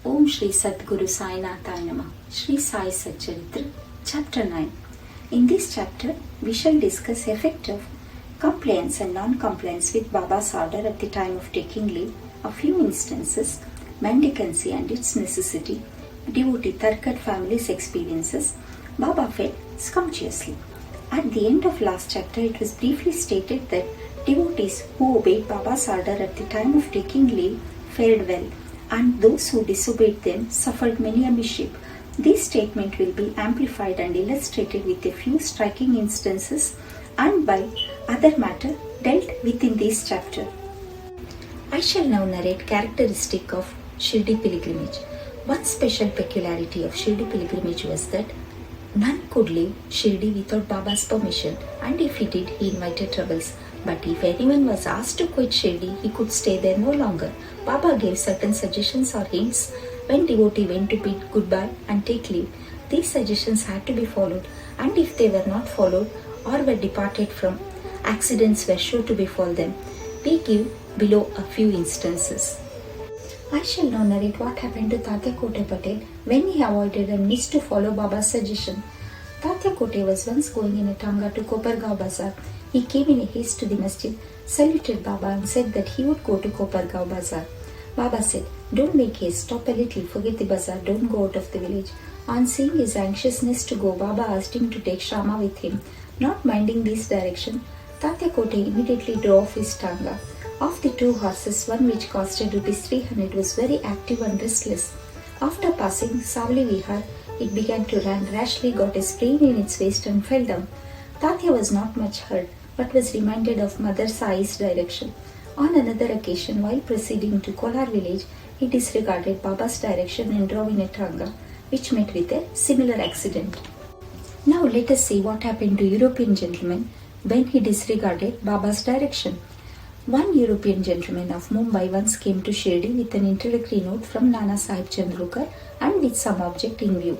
Om Shri Sadguru Sai Natha Shri Sai Satcharitra, Chapter 9. In this chapter, we shall discuss effect of compliance and non-compliance with Baba's order at the time of taking leave, a few instances, mendicancy and its necessity, devotee Tarkat family's experiences. Baba fed sumptuously. At the end of last chapter, it was briefly stated that devotees who obeyed Baba's order at the time of taking leave fared well, and those who disobeyed them suffered many a mischief. This statement will be amplified and illustrated with a few striking instances and by other matter dealt with in this chapter. I shall now narrate characteristic of Shirdi pilgrimage. One special peculiarity of Shirdi pilgrimage was that none could leave Shirdi without Baba's permission, and if he did, he invited troubles. But if anyone was asked to quit Shirdi, he could stay there no longer. Baba gave certain suggestions or hints when devotee went to bid goodbye and take leave. These suggestions had to be followed, and if they were not followed or were departed from, accidents were sure to befall them. We give below a few instances. I shall now narrate what happened to Tatya Kote Patel when he avoided and missed to follow Baba's suggestion. Tatya Kote was once going in a tanga to Kopargaon Bazaar. He came in a haste to the masjid, saluted Baba and said that he would go to Kopargaon Bazaar. Baba said, "Don't make haste, stop a little, forget the bazaar, don't go out of the village." On seeing his anxiousness to go, Baba asked him to take Shama with him. Not minding this direction, Tatya Kote immediately drove his tanga. Of the two horses, one which costed rupees 300 was very active and restless. After passing Savli Vihar, it began to run rashly, got a sprain in its waist and fell down. Tatya was not much hurt, but was reminded of Mother Sai's direction. On another occasion, while proceeding to Kolar village, he disregarded Baba's direction and drove in a tanga, which met with a similar accident. Now let us see what happened to European gentleman when he disregarded Baba's direction. One European gentleman of Mumbai once came to Shirdi with an introductory note from Nana Sahib Chandrukar and with some object in view.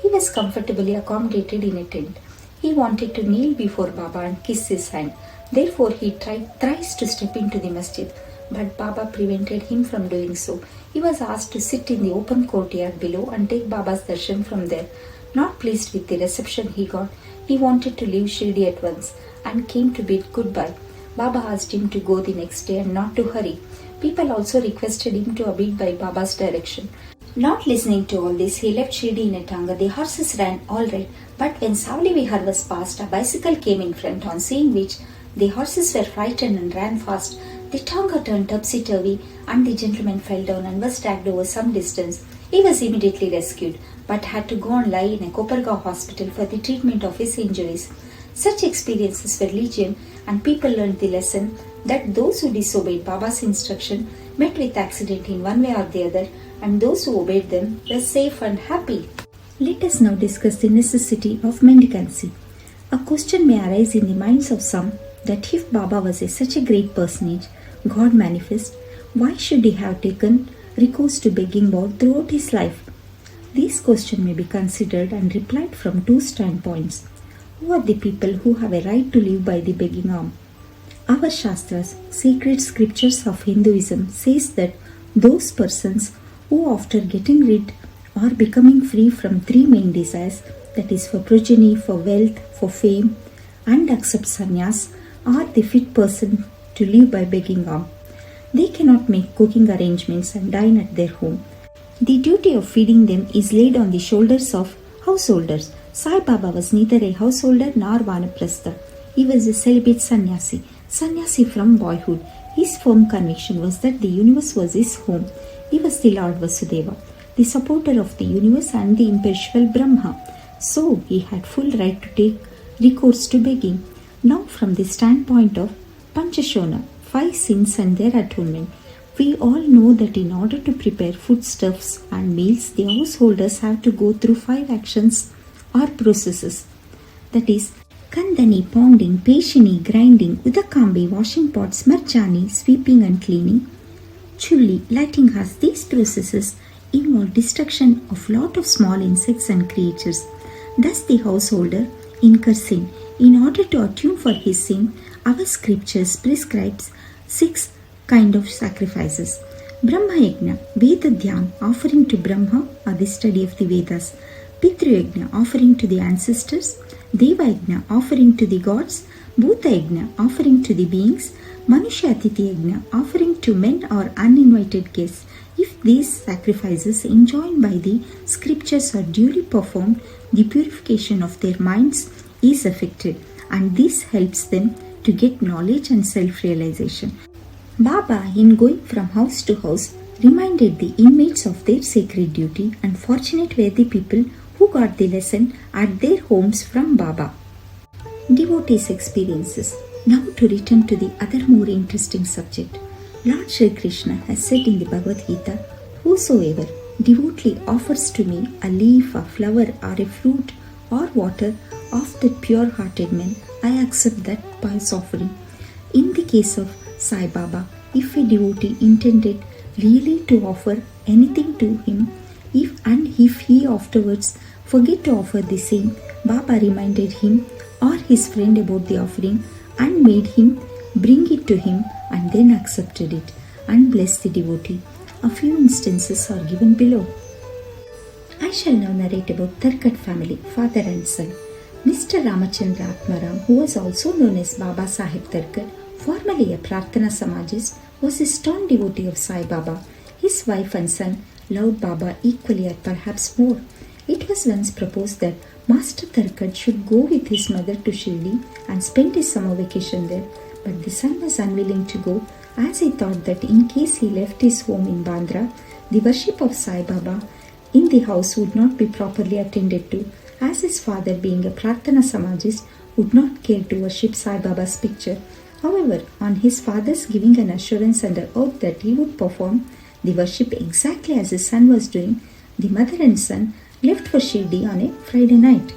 He was comfortably accommodated in a tent. He wanted to kneel before Baba and kiss his hand. Therefore, he tried thrice to step into the masjid, but Baba prevented him from doing so. He was asked to sit in the open courtyard below and take Baba's darshan from there. Not pleased with the reception he got, he wanted to leave Shirdi at once and came to bid goodbye. Baba asked him to go the next day and not to hurry. People also requested him to abide by Baba's direction. Not listening to all this, he left Shirdi in a tanga. The horses ran all right, but when Savli Vihar was passed, a bicycle came in front, on seeing which the horses were frightened and ran fast. The tanga turned topsy-turvy and the gentleman fell down and was dragged over some distance. He was immediately rescued, but had to go and lie in a Kopargaon hospital for the treatment of his injuries. Such experiences were legion, and people learned the lesson that those who disobeyed Baba's instruction met with accident in one way or the other, and those who obeyed them were safe and happy. Let us now discuss the necessity of mendicancy. A question may arise in the minds of some that if Baba was such a great personage, God manifest, why should he have taken recourse to begging board throughout his life? This question may be considered and replied from two standpoints. Who are the people who have a right to live by the begging arm? Our Shastras, sacred scriptures of Hinduism, says that those persons who after getting rid or becoming free from three main desires, that is for progeny, for wealth, for fame, and accept sannyas, are the fit person to live by begging arm. They cannot make cooking arrangements and dine at their home. The duty of feeding them is laid on the shoulders of householders. Sai Baba was neither a householder nor vanaprastha. He was a celibate sannyasi from boyhood. His firm conviction was that the universe was his home. He was the Lord Vasudeva, the supporter of the universe and the imperishable Brahma. So he had full right to take recourse to begging. Now from the standpoint of Panchashona, 5 sins and their atonement, we all know that in order to prepare foodstuffs and meals, the householders have to go through 5 actions or processes. That is, Kandani, pounding, Peshini, grinding, Udakambi, washing pots, Marjani, sweeping and cleaning, Chulli, lighting us. These processes involve destruction of lot of small insects and creatures. Thus the householder incurs sin. In order to atone for his sin, our scriptures prescribes 6 kind of sacrifices. Brahma Yajna, Veda Dhyan, offering to Brahma or the study of the Vedas. Pitru Yajna, offering to the ancestors. Deva Yajna, offering to the gods. Bhuta Yajna, offering to the beings. Manusha Atiti Yajna, offering to men or uninvited guests. If these sacrifices enjoined by the scriptures are duly performed, the purification of their minds is effected, and this helps them to get knowledge and self-realization. Baba, in going from house to house, reminded the inmates of their sacred duty, and fortunate were the people who got the lesson at their homes from Baba. Devotees' experiences. Now to return to the other more interesting subject. Lord Shri Krishna has said in the Bhagavad Gita, "Whosoever devotedly offers to me a leaf, a flower, or a fruit, or water of that pure-hearted man, I accept that pious offering." In the case of Sai Baba, if a devotee intended really to offer anything to him, if he afterwards forget to offer the same, Baba reminded him or his friend about the offering and made him bring it to him and then accepted it and blessed the devotee. A few instances are given below. I shall now narrate about Tarkat family, father and son. Mr. Ramachandra Atmaram, who was also known as Baba Sahib Tarkat, formerly a Prarthana Samajist, was a staunch devotee of Sai Baba. His wife and son loved Baba equally or perhaps more. It was once proposed that Master Tarkat should go with his mother to Shri and spend his summer vacation there, but the son was unwilling to go, as he thought that in case he left his home in Bandra, the worship of Sai Baba in the house would not be properly attended to, as his father, being a Prarthana Samajist, would not care to worship Sai Baba's picture. However, on his father's giving an assurance under oath that he would perform the worship exactly as his son was doing, the mother and son left for Shirdi on a Friday night.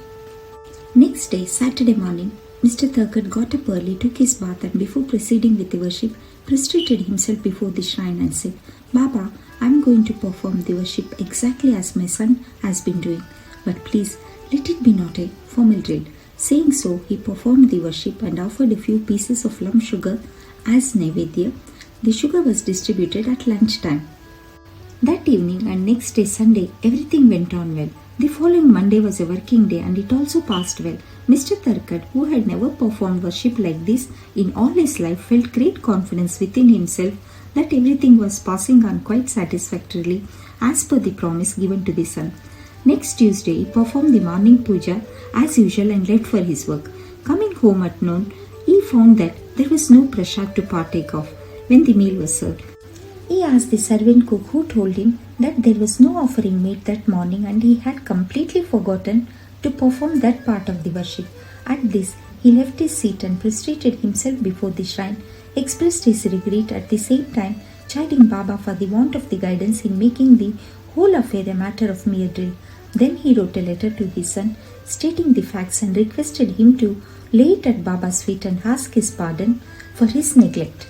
Next day, Saturday morning, Mr. Tarkat got up early, took his bath, and before proceeding with the worship, prostrated himself before the shrine and said, "Baba, I am going to perform the worship exactly as my son has been doing, but please let it be not a formal drill." Saying so, he performed the worship and offered a few pieces of lump sugar as naivedya. The sugar was distributed at lunchtime. That evening and next day Sunday, everything went on well. The following Monday was a working day and it also passed well. Mr. Tarkat, who had never performed worship like this in all his life, felt great confidence within himself that everything was passing on quite satisfactorily as per the promise given to the son. Next Tuesday, he performed the morning puja as usual and left for his work. Coming home at noon, he found that there was no prasad to partake of when the meal was served. He asked the servant cook, who told him that there was no offering made that morning and he had completely forgotten to perform that part of the worship. At this, he left his seat and prostrated himself before the shrine, expressed his regret, at the same time chiding Baba for the want of the guidance in making the whole affair a matter of mere drill. Then he wrote a letter to his son, stating the facts and requested him to lay it at Baba's feet and ask his pardon for his neglect.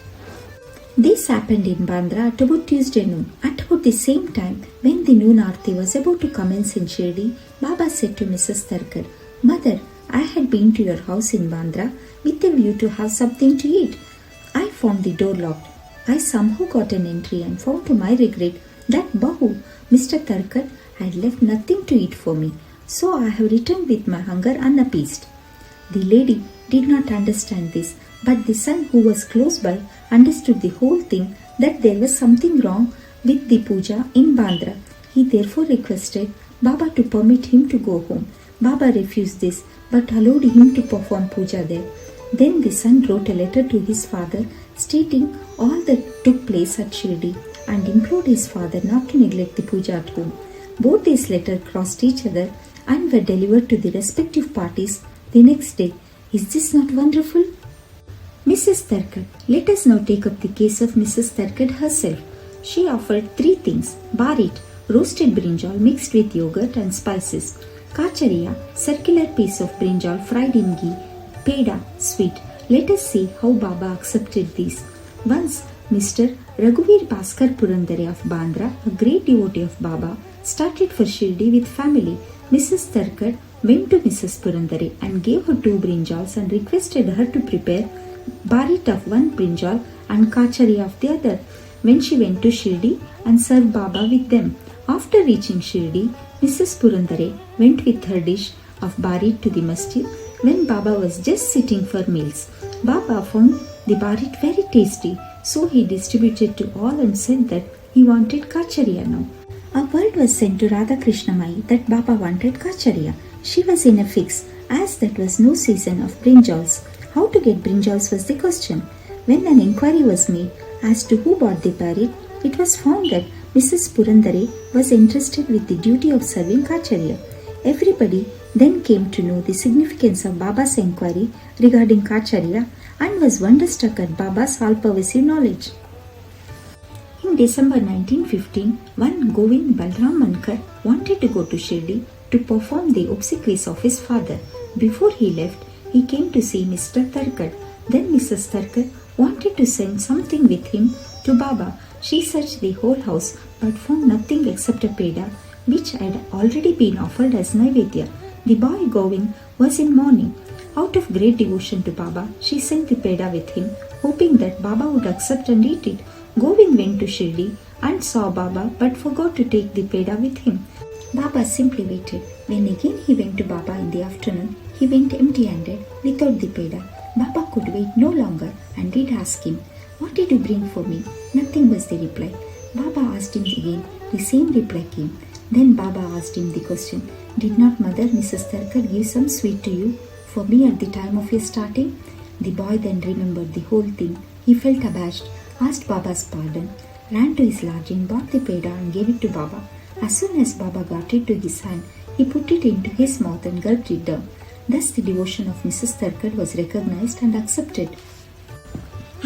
This happened in Bandra at about Tuesday noon. At about the same time, when the noon aarti was about to commence in Shirdi, Baba said to Mrs. Tarkat, "Mother, I had been to your house in Bandra with a view to have something to eat. I found the door locked. I somehow got an entry and found to my regret that Bahu, Mr. Tarkat, had left nothing to eat for me. So I have returned with my hunger unappeased." The lady did not understand this, but the son, who was close by, understood the whole thing, that there was something wrong with the puja in Bandra. He therefore requested Baba to permit him to go home. Baba refused this, but allowed him to perform puja there. Then the son wrote a letter to his father, stating all that took place at Shirdi, and implored his father not to neglect the puja at home. Both these letters crossed each other and were delivered to the respective parties the next day. Is this not wonderful? Mrs. Tarkat. Let us now take up the case of Mrs. Tarkat herself. She offered 3 things: barit, roasted brinjal mixed with yogurt and spices; kachariya, circular piece of brinjal fried in ghee; peda, sweet. Let us see how Baba accepted these. Once, Mr. Raghuveer Bhaskar Purandare of Bandra, a great devotee of Baba, started for Shirdi with family. Mrs. Tarkat went to Mrs. Purandare and gave her 2 brinjals and requested her to prepare barit of 1 brinjal and kachari of the other. when she went to Shirdi and served Baba with them. After reaching Shirdi, Mrs. Purandare went with her dish of barit to the masjid when Baba was just sitting for meals. Baba found the barit very tasty, so he distributed to all and said that he wanted kachariya now. A word was sent to Radha Krishnamai that Baba wanted kachariya. She was in a fix, as that was no season of brinjals. How to get brinjals was the question. When an inquiry was made as to who bought the barit, it was found that Mrs. Purandare was entrusted with the duty of serving kachariya. Everybody then came to know the significance of Baba's inquiry regarding kachariya and was wonderstruck at Baba's all-pervasive knowledge. In December 1915, one Govind Balram Mankar wanted to go to Shirdi to perform the obsequies of his father. Before he left, he came to see Mr. Tarkar. Then Mrs. Tarkar wanted to send something with him to Baba. She searched the whole house but found nothing except a peda which had already been offered as Naivedya. The boy Govind was in mourning. Out of great devotion to Baba, she sent the peda with him, hoping that Baba would accept and eat it. Govind went to Shirdi and saw Baba but forgot to take the peda with him. Baba simply waited. When again he went to Baba in the afternoon, he went empty-handed without the peda. Baba could wait no longer and did ask him, "What did you bring for me?" Nothing was the reply. Baba asked him again. The same reply came. Then Baba asked him the question, "Did not Mother Mrs. Tarkar give some sweet to you for me at the time of your starting?" The boy then remembered the whole thing. He felt abashed, asked Baba's pardon, ran to his lodging, bought the peda and gave it to Baba. As soon as Baba got it to his hand, he put it into his mouth and gulped it down. Thus the devotion of Mrs. Tarkar was recognized and accepted.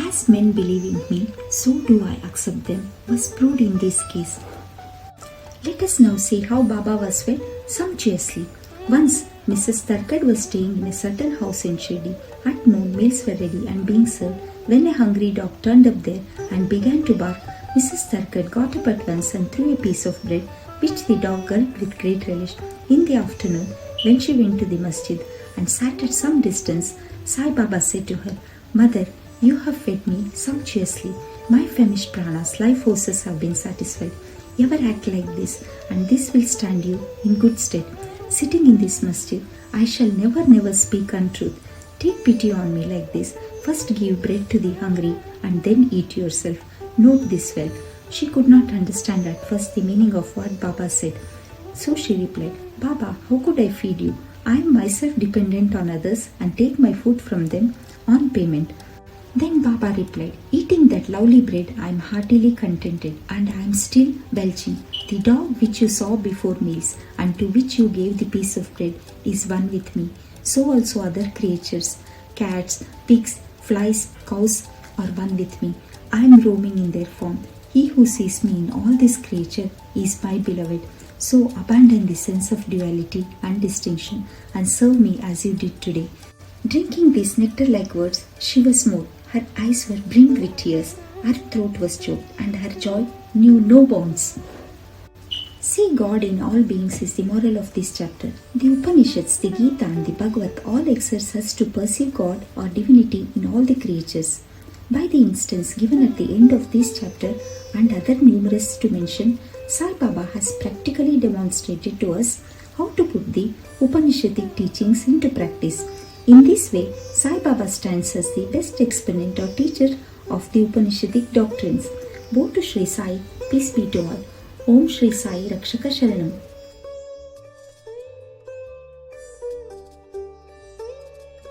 "As men believe in me, so do I accept them," was proved in this case. Let us now see how Baba was fed sumptuously. Once, Mrs. Tarkar was staying in a certain house in Shirdi. At noon, meals were ready and being served. When a hungry dog turned up there and began to bark, Mrs. Tarkar got up at once and threw a piece of bread, which the dog gulped with great relish. In the afternoon, when she went to the masjid and sat at some distance, Sai Baba said to her, "Mother, you have fed me sumptuously. My famished pranas, life forces have been satisfied. Ever act like this, and this will stand you in good stead. Sitting in this masjid, I shall never speak untruth. Take pity on me like this. First give bread to the hungry, and then eat yourself. Note this well." She could not understand at first the meaning of what Baba said. So she replied, "Baba, how could I feed you? I am myself dependent on others and take my food from them on payment." Then Baba replied, "Eating that lovely bread, I am heartily contented, and I am still belching. The dog which you saw before meals, and to which you gave the piece of bread, is one with me. So also other creatures, cats, pigs, flies, cows, are one with me. I am roaming in their form. He who sees me in all this creature is my beloved. So abandon the sense of duality and distinction, and serve me as you did today." Drinking these nectar-like words, she was moved. Her eyes were brimmed with tears, her throat was choked, and her joy knew no bounds. See God in all beings is the moral of this chapter. The Upanishads, the Gita and the Bhagavad all exhort us to perceive God or divinity in all the creatures. By the instance given at the end of this chapter and other numerous to mention, Sai Baba has practically demonstrated to us how to put the Upanishadic teachings into practice. In this way, Sai Baba stands as the best exponent or teacher of the Upanishadic doctrines. Both to Shri Sai, peace be to all. Om Shri Sai Rakshaka Sharanam.